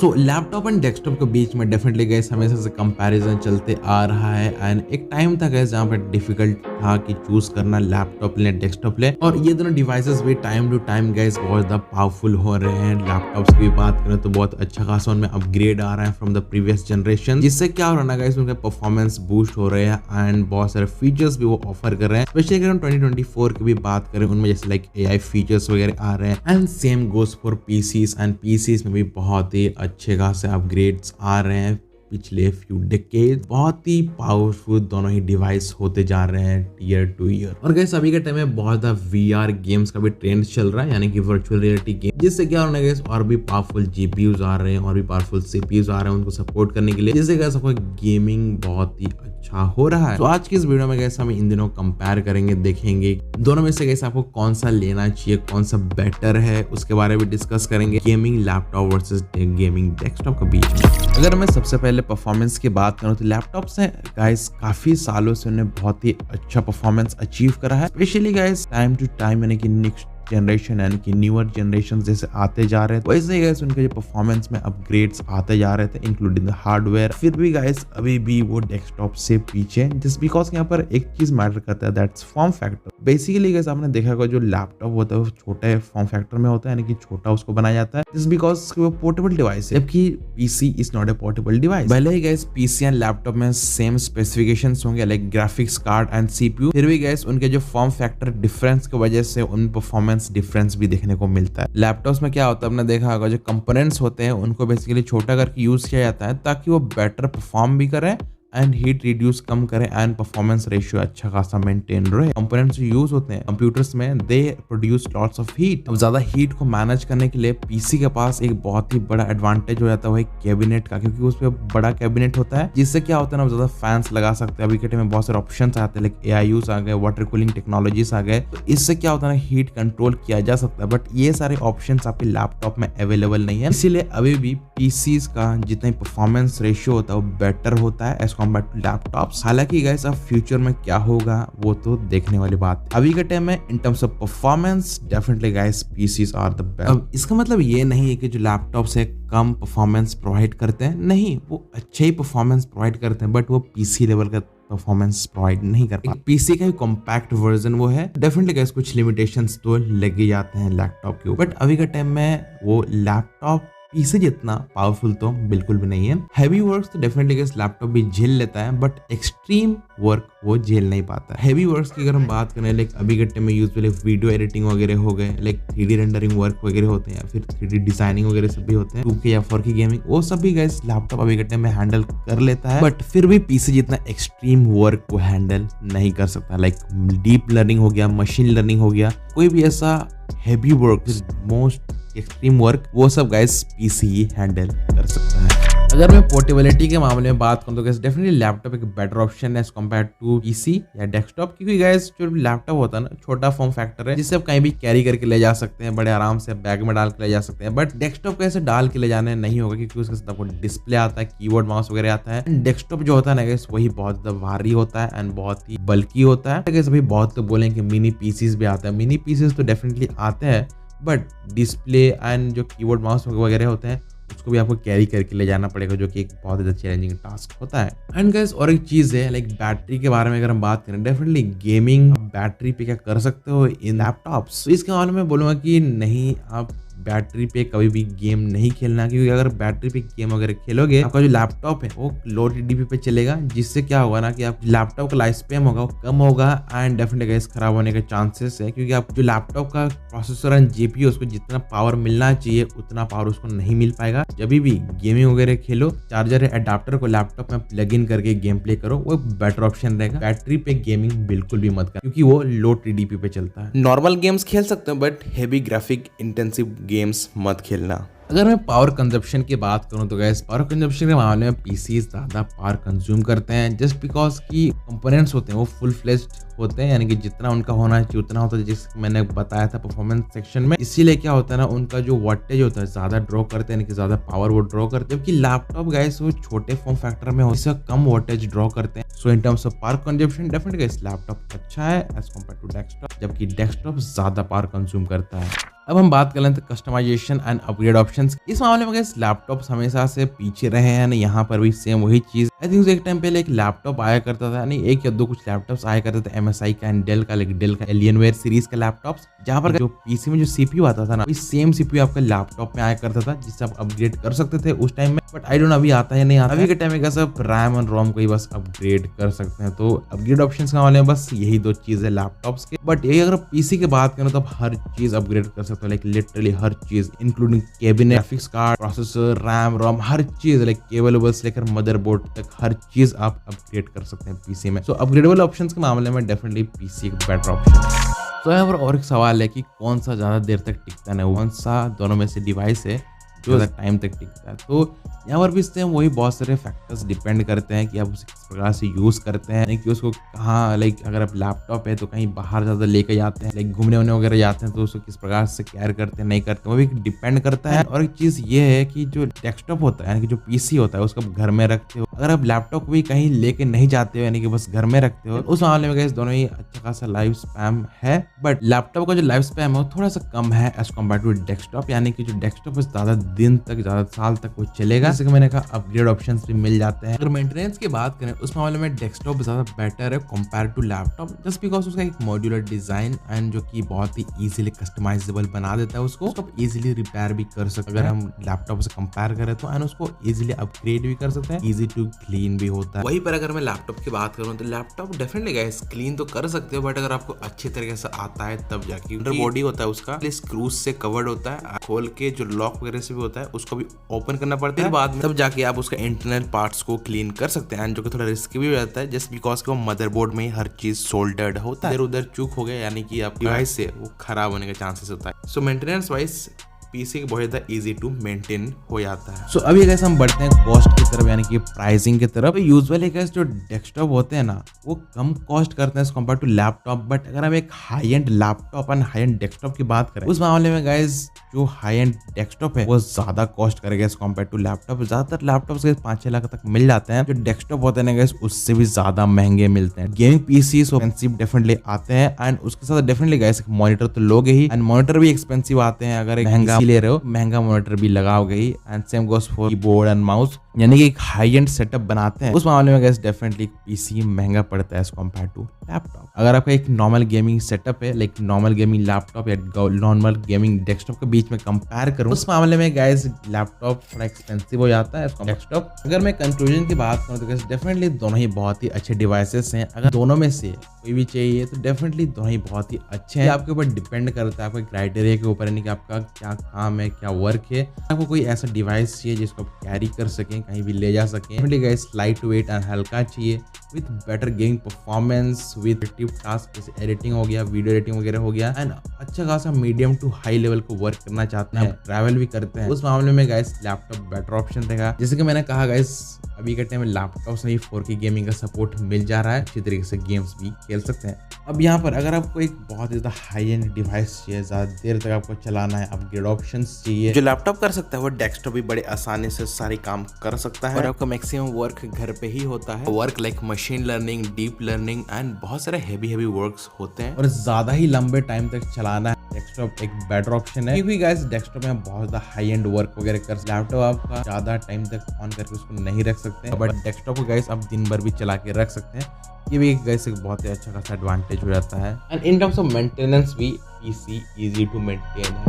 So laptop and desktop के बीच में definitely guys हमेशा से कंपैरिजन चलते आ रहा है एंड एक टाइम था गाइस जहाँ पे डिफिकल्ट था कि चूज करना लैपटॉप ले डेस्कटॉप ले, और ये दोनों डिवाइसेस भी टाइम टू टाइम गाइस बहुत ज्यादा पावरफुल हो रहे हैं। लैपटॉप्स की बात करें तो बहुत अच्छा खासा उनमें अपग्रेड आ रहा है फ्रॉम द प्रीवियस जनरेशन, जिससे क्या हो रहा है ना गाइस उनके परफॉर्मेंस बूस्ट हो रहे हैं एंड बहुत सारे फीचर्स भी वो ऑफर कर रहे हैं। स्पेशली अगर हम 2024 की भी बात करें उनमें जैसे लाइक AI फीचर्स वगैरह आ रहे हैं and same goes for PCs and PCs में भी बहुत ही अच्छे खासे अपग्रेड्स आ रहे हैं। पिछले फ्यू डिकेड बहुत ही पावरफुल दोनों ही डिवाइस होते जा रहे हैं ईयर टू ईयर। और गाइस अभी के टाइम में बहुत ज्यादा VR गेम्स का भी ट्रेंड चल रहा है, यानी कि वर्चुअल रियलिटी गेम, जिससे क्या हो रहा है गाइस और भी पावरफुल GPUs आ रहे हैं और भी पावरफुल CPUs आ रहे हैं उनको सपोर्ट करने के लिए, जिससे गाइस आपको गेमिंग बहुत ही अच्छा हो रहा है। तो आज की इस वीडियो में गाइस हम इन दिनों कंपेयर करेंगे, देखेंगे दोनों में से गाइस आपको कौन सा लेना चाहिए, कौन सा बेटर है, उसके बारे में डिस्कस करेंगे gaming laptop versus gaming desktop के बीच। अगर मैं सबसे पहले परफॉर्मेंस की बात करूं तो लैपटॉप से गाइस काफी सालों से उन्हें बहुत ही अच्छा परफॉर्मेंस अचीव करा है। Specially guys time to time यानी कि नेक्स्ट जनरेशन यानी कि न्यूअर जनरेशन जैसे आते जा रहे थे वैसे ही गाइस उनके जो परफॉर्मेंस में अपग्रेड्स आते जा रहे थे इंक्लूडिंग द हार्डवेयर। फिर भी गाइस अभी भी वो डेस्कटॉप से पीछे, जस्ट बिकॉज यहाँ पर एक चीज मैटर करता है, that's form factor. Basically guys आपने देखा होगा जो लैपटॉप होता है वो छोटे फॉर्म फैक्टर में होता है, यानी कि छोटा उसको बनाया जाता है, जस्ट बिकॉज वो पोर्टेबल डिवाइस है, जबकि PC is not a portable device. भले ही गाइस पीसी एंड लैपटॉप में सेम स्पेसिफिकेशंस होंगे like graphics card and CPU, फिर भी गाइस उनके जो फॉर्म फैक्टर डिफरेंस की वजह से उन परफॉर्मेंस डिफरेंस भी देखने को मिलता है। लैपटॉप्स में क्या होता है आपने देखा होगा जो कंपोनेंट्स होते हैं उनको बेसिकली छोटा करके यूज किया जाता है ताकि वो बेटर परफॉर्म भी करें एंड हीट रिड्यूस कम करें एंड परफॉर्मेंस रेशियो अच्छा खासा मेंटेन रहे। कंपोनेंट्स जो यूज होते हैं कंप्यूटर्स में they produce lots of heat. अब ज्यादा हीट को मैनेज करने के लिए पीसी के पास एक बहुत ही बड़ा एडवांटेज हो जाता है वो कैबिनेट का, क्योंकि उस पर बड़ा कैबिनेट होता है जिससे क्या होता है ना ज्यादा फैंस लगा सकते हैं। अभी के टाइम में बहुत सारे ऑप्शन आते हैं लाइक AIUs आ गए, वाटर कूलिंग टेक्नोलॉजीज आ गए, तो इससे क्या होता है ना हीट कंट्रोल किया जा सकता है। बट ये सारे ऑप्शन आपके लैपटॉप में अवेलेबल नहीं है, इसीलिए अभी भी पीसीज का जितना परफॉर्मेंस रेशियो होता है वो बेटर होता है एज कम्पेयर टू लैपटॉप्स। हालांकि गाइस अब फ्यूचर में क्या होगा वो तो देखने वाली बात है। अभी के टाइम में in terms of performance definitely guys PCs are the best. अब इसका मतलब ये नहीं है कि जो लैपटॉप से कम परफॉर्मेंस प्रोवाइड करते हैं, नहीं, वो अच्छे ही परफॉर्मेंस प्रोवाइड करते हैं, बट वो पीसी लेवल का परफॉर्मेंस प्रोवाइड नहीं कर पाते। पीसी का कॉम्पैक्ट वर्जन वो है, डेफिनेटली गाइस कुछ लिमिटेशंस तो लगे जाते हैं लैपटॉप के ऊपर, बट अभी के टाइम में वो लैपटॉप पीसी जितना पावरफुल तो बिल्कुल भी नहीं है। हैवी वर्क्स तो डेफिनेटली गाइस लैपटॉप भी झेल लेता है, बट एक्सट्रीम वर्क वो झेल नहीं पाता। हैवी वर्क्स की अगर हम बात करें लाइक अभी के टाइम में यूजुअली वीडियो एडिटिंग वगैरह हो गए, लाइक 3D रेंडरिंग वर्क वगैरह होते हैं या फिर 3D डिजाइनिंग वगैरह सब भी होते हैं, 2K या 4K गेमिंग, वो सब भी गाइस लैपटॉप अभी के टाइम में हैंडल कर लेता है, बट फिर भी पीसी जितना एक्सट्रीम वर्क को हैंडल नहीं कर सकता। लाइक डीप लर्निंग हो गया, मशीन लर्निंग हो गया, कोई भी ऐसा heavy work, most extreme work, वो सब गाइस पीसी ही हैंडल कर सकता है। अगर मैं पोर्टेबिलिटी के मामले में बात करूं तो गाइस डेफिनेटली लैपटॉप एक बेटर ऑप्शन है एज कंपेयर टू पीसी या डेस्कटॉप, क्योंकि गाइस जो लैपटॉप होता है ना छोटा फॉर्म फैक्टर है जिससे आप कहीं भी कैरी करके ले जा सकते हैं, बड़े आराम से बैग में डाल के ले जा सकते हैं। बट डेस्कटॉप कैसे डाल के ले जाने नहीं होगा, क्योंकि उसके साथ आपको डिस्प्ले आता है, कीबोर्ड माउस वगैरह आता है। डेस्कटॉप जो होता है ना गाइस वही बहुत ज्यादा भारी होता है एंड बहुत ही बल्कि होता है। गाइस अभी बहुत लोग बोलें कि मिनी पीसीज भी आता है, मिनी पीसीज तो डेफिनेटली आते हैं, बट डिस्प्ले एंड जो कीबोर्ड माउस वगैरह होते हैं उसको भी आपको कैरी करके ले जाना पड़ेगा, जो कि एक बहुत ज़्यादा चैलेंजिंग टास्क होता है। एंड गाइस और एक चीज़ है लाइक बैटरी के बारे में अगर हम बात करें, डेफिनेटली गेमिंग बैटरी पे क्या कर सकते हो इन लैपटॉप्स, तो इसके मामले में बोलूँगा कि नहीं, आप बैटरी पे कभी भी गेम नहीं खेलना, क्योंकि अगर बैटरी पे गेम वगैरह खेलोगे आपका जो लैपटॉप है वो लो TDP पे चलेगा, जिससे क्या होगा ना कि आप लैपटॉप का लाइफ स्पैन होगा वो कम होगा एंड डेफिनेटली गाइस खराब होने के चांसेस है, क्योंकि आप जो लैपटॉप का प्रोसेसर एंड GPU उसको जितना पावर मिलना चाहिए उतना पावर उसको नहीं मिल पाएगा। जब भी गेमिंग वगैरह खेलो चार्जर एडाप्टर को लैपटॉप में प्लग इन करके गेम प्ले करो, वो बेटर ऑप्शन रहेगा। बैटरी पे गेमिंग बिल्कुल भी मत कर, क्योंकि वो लो TDP पे चलता है। नॉर्मल गेम्स खेल सकते हो but heavy graphic intensive games मत खेलना। अगर मैं पावर कंजप्शन की बात करूं तो गाइस पावर कंजप्शन के मामले में पीसी ज्यादा पावर कंज्यूम करते हैं, जस्ट बिकॉज की कंपोनेंट्स होते हैं वो फुल फ्लेज्ड होते हैं, यानी कि जितना उनका होना चाहिए उतना होता है, जिस मैंने बताया था परफॉर्मेंस सेक्शन में। इसीलिए क्या होता है ना उनका जो वोल्टेज होता है ज्यादा ड्रॉ करते हैं, यानी कि ज्यादा पावर वो ड्रॉ करते हैं, जबकि लैपटॉप गाइस वो छोटे फॉर्म फैक्टर में इससे कम वोल्टेज ड्रॉ करते हैं। So in terms of power consumption definitely guys laptop अच्छा है एज कम्पेयर टू डेस्कटॉप, जबकि डेस्कटॉप ज्यादा पावर कंज्यूम करता है। अब हम बात कर लेते हैं कस्टमाइजेशन एंड अपग्रेड ऑप्शंस। इस मामले में गाइस लैपटॉप हमेशा से पीछे रहे हैं, यहाँ पर भी सेम वही चीज। आई थिंक एक टाइम पहले एक लैपटॉप आया करता था, नहीं एक या दो कुछ लैपटॉप्स आया करते थे MSI का एंड डेल का, लेकिन डेल का एलियनवेयर सीरीज का लैपटॉप्स, जहाँ पर जो पीसी में जो CPU आता था ना, वही सेम CPU आपका लैपटॉप में आया करता था, जिससे आप अपग्रेड कर सकते थे उस टाइम में। बट आई डोंट नो अभी आता है नहीं आता। अभी के टाइम में सब रैम और रोम को ही बस अपग्रेड कर सकते हैं। तो अपग्रेड ऑप्शंस का वाले में बस यही दो चीज है लैपटॉप्स के। बट यही अगर पीसी की बात करें तो आप हर चीज अपग्रेड कर सकते हो, लाइक लिटरली हर चीज, including cabinet, graphics card, processor, RAM ROM, हर चीज, लाइक केबल से लेकर मदरबोर्ड तक हर चीज आप अपग्रेड कर सकते हैं पीसी में। सो अपग्रेडेबल ऑप्शंस के मामले में डेफिनेटली पीसी एक बेटर ऑप्शन है। तो यहाँ पर और एक सवाल है कि कौन सा ज्यादा देर तक टिकता है, कौन सा दोनों में से डिवाइस है जो ज़्यादा टाइम तक टिकता है। तो यहाँ पर भी इससे वही बहुत सारे फैक्टर्स डिपेंड करते हैं कि आप उसे किस प्रकार से यूज़ करते हैं, कि उसको कहाँ, लाइक अगर आप लैपटॉप है तो कहीं बाहर ज़्यादा लेके जाते हैं, लाइक घूमने वूमने वगैरह जाते हैं, तो उसको किस प्रकार से केयर करते हैं नहीं करते हैं, वो भी डिपेंड करता है। और एक चीज़ ये है कि जो डेस्कटॉप होता है, यानी कि जो पीसी होता है, उसको आप घर में रखते हो। अगर आप लैपटॉप भी कहीं लेके नहीं जाते हो, यानी कि बस घर में रखते हो, उस मामले में गाइस दोनों ही अच्छा खासा लाइफ स्पैम है। बट लैपटॉप का जो लाइफ स्पैम है वो थोड़ा सा कम है एज कम्पेयर टू डेस्कटॉप, यानी कि जो डेस्कटॉप ज़्यादा दिन तक, ज़्यादा साल तक वो चलेगा। जैसे कि मैंने कहा अपग्रेड ऑप्शंस भी मिल जाते हैं। अगर मेंटेनेंस की बात करें उस मामले में डेस्कटॉप ज़्यादा बेटर है compare to laptop, just because उसका एक मॉड्यूलर डिजाइन एंड जो कि बहुत ही इजीली कस्टमाइजेबल बना देता है उसको आप इजीली रिपेयर भी कर सकते हैं। अगर हम लैपटॉप से कंपेयर करें तो एंड उसको इजीली अपग्रेड भी कर सकते हैं, इजी टू क्लीन भी होता है। वहीं पर अगर मैं लैपटॉप की बात करूँ तो लैपटॉप डेफिनेटली गाइस क्लीन तो कर सकते हो, बट अगर आपको अच्छे तरीके से आता है तब जाके। अंडर बॉडी होता है उसका स्क्रूज से कवर्ड होता है, खोल के जो लॉक वगैरह से भी होता है उसको भी ओपन करना पड़ता है, बाद में तब जाके आप उसका इंटरनल पार्ट्स को क्लीन कर सकते हैं, जो कि थोड़ा रिस्की भी हो जाता है, जस्ट बिकॉज वो मदरबोर्ड में ही हर चीज सोल्डर्ड होता है। इधर उधर चूक हो गया यानी कि आप डिवाइस से वो खराब होने का चांसेस होता है। सो मेंटेनेंस वाइज पीसी बहुत ज़्यादा इजी टू मेंटेन हो जाता है। सो अभी अगर हम बढ़ते हैं कॉस्ट की तरफ, यानी कि प्राइसिंग की तरफ। यूजुअली जो डेस्कटॉप होते हैं ना वो कम कॉस्ट करते हैं कंपेयर टू लैपटॉप। बट अगर हम एक high and laptop and high and desktop की बात करें उस मामले में गाइज जो हाई एंड डेस्कटॉप है वो ज्यादा कॉस्ट करेगा कंपेयर टू लैपटॉप। ज्यादातर लैपटॉप 5-6 लाख तक मिल जाते हैं, जो डेस्कटॉप होते हैं गाइज उससे भी ज्यादा महंगे मिलते हैं। गेमिंग पीसी एक्सपेंसिव डेफिनेटली आते हैं एंड उसके साथ डेफिनेटली गाइज मॉनिटर तो लोगे ही, एंड मॉनिटर भी एक्सपेंसिव आते हैं। अगर एक महंगा ले रहे हो, महंगा मॉनिटर भी लगाओगे ही, and same goes for keyboard and mouse, यानी कि एक हाई एंड सेटअप बनाते हैं उस मामले में गाइस डेफिनेटली पीसी महंगा पड़ता है एज कंपेयर टू लैपटॉप। अगर आपका एक नॉर्मल गेमिंग सेटअप है, लाइक नॉर्मल गेमिंग लैपटॉप या नॉर्मल गेमिंग डेस्कटॉप के बीच में कंपेयर करूं उस मामले में गाइस लैपटॉप थोड़ा एक्सपेंसिव हो जाता है डेस्कटॉप। अगर मैं कंक्लूजन की बात करूं तो गाइस डेफिनेटली दोनों ही बहुत ही अच्छे डिवाइसेस हैं। अगर दोनों में से कोई भी चाहिए तो डेफिनेटली दोनों ही बहुत ही अच्छे हैं। आपके ऊपर डिपेंड करता है, आपके क्राइटेरिया के ऊपर, यानी कि आपका क्या काम है, क्या वर्क है। आपको कोई ऐसा डिवाइस चाहिए जिसको आप कैरी कर सकें, कहीं भी ले जा सकें, गाइस लाइट वेट एंड हल्का चाहिए with better gaming performance, with active task जैसे एडिटिंग हो गया, वीडियो एडिटिंग वगैरह हो गया, एंड अच्छा खासा मीडियम टू हाई लेवल को वर्क करना चाहते हैं, ट्रैवल भी करते हैं, उस मामले में गाइस लैपटॉप बेटर ऑप्शन रहेगा। जैसे कि मैंने कहा गाइस अभी के टाइम में लैपटॉप से ही 4K गेमिंग का सपोर्ट मिल जा रहा है, अच्छी तरीके से गेम्स भी खेल सकते हैं। अब यहाँ पर अगर आपको एक बहुत ज़्यादा हाई एंड डिवाइस चाहिए, ज़्यादा देर तक आपको चलाना है, अपग्रेड ऑप्शंस चाहिए, जो लैपटॉप कर सकता है वो डेस्कटॉप भी बड़े आसानी से सारे काम कर सकता है। और आपका मैक्सिमम वर्क घर पे ही होता है, work like machine learning, deep learning and बहुत सारे हैवी वर्क्स होते हैं, और ज़्यादा ही लंबे टाइम तक चलाना है डेस्कटॉप एक बेटर ऑप्शन है, क्योंकि गाइस डेस्कटॉप में बहुत ज़्यादा हाई एंड वर्क वगैरह कर, लैपटॉप आपका ज़्यादा टाइम तक ऑन करके उसको नहीं रख सकते हैं, बट डेस्कटॉप को गाइस आप दिन भर भी चला के रख सकते हैं। ये भी गाइस एक बहुत ही अच्छा खासा एडवांटेज हो जाता है। And in terms of maintenance भी पीसी इजी टू मेंटेन है।